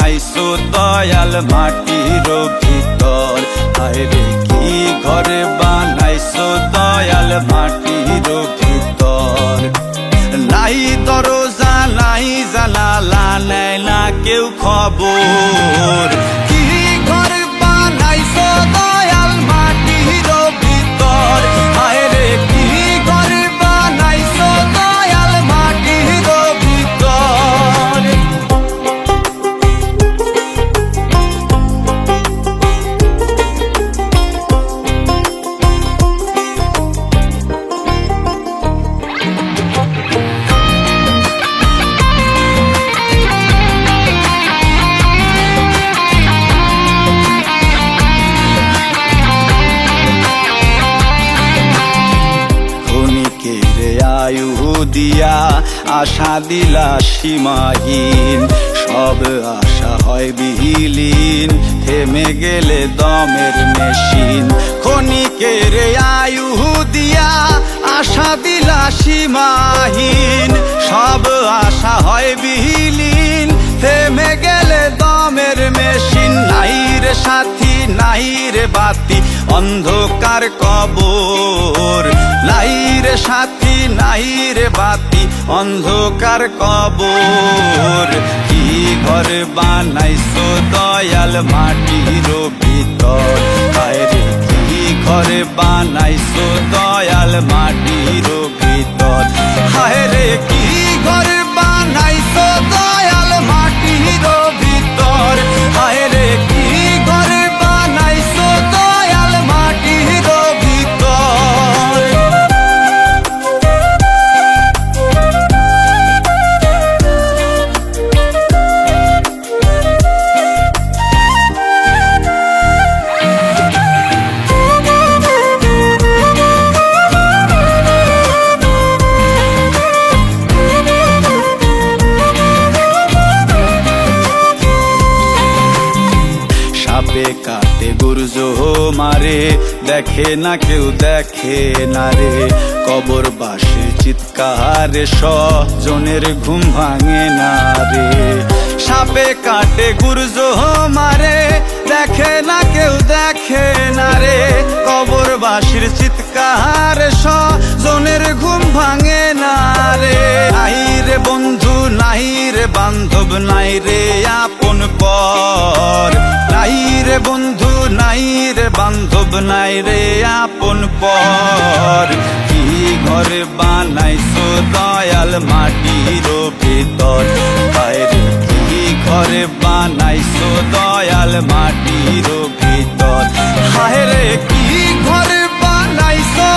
বানাইছো দয়াল মাটির ভিতর। হায়রে কি ঘর বানাইছো দয়াল মাটির ভিতর। নাই দরজা নাই জানালা, নেয় না কেউ খবর। কি ঘর বানাইছো দয়াল মাটির ভিতর। হায়রে কি ঘর বানাইছো দয়াল মাটির ভিতর। আয়ু দিয়া আশা দিলা সীমাহীন, সব আশা হয় বিলীন, থেমে গেলে দমের মেশিন। ক্ষণিকের আয়ু দিয়া আশা দিলা সীমাহীন, সব আশা হয় বিলীন, থেমে গেলে দমের মেশিন। নাই রে সাথী নাই রে বাতি অন্ধকার কবর। নাই রে সাথী নাই রে বাতি অন্ধকার কবর। কি ঘর বানাইছো দয়াল মাটির ভিতর। হায়রে কি ঘর বানাইছো দয়াল মাটির ভিতর। হায়রে কি ঘর বানাইছো দয়াল মাটির ভিতর। হায়রে কি ঘর বানাইছো দয়াল মাটির ভিতর। সাপে কাটে গুর্জ মারে, দেখে না কেউ দেখে না রে। কবর বাসে চিৎকারে স্বজনের ঘুম ভাঙে না রে। সাপে কাটে গুর্জ মারে, দেখে না কেউ দেখে না রে। কবর বাসির চিৎকার স্বজনের ঘুম ভাঙে না রে। নাই রে বন্ধু নাই রে বান্ধব নাই রে আপন পর। নাই রে বন্ধু নাই রে বান্ধব নাই রে আপন পর। কি ঘর বানাইছো দয়াল মাটির ভিতর। হায়রে কি ঘর বানাইছো দয়াল মাটির ভিতর। হায়রে কি ঘর বানাইছো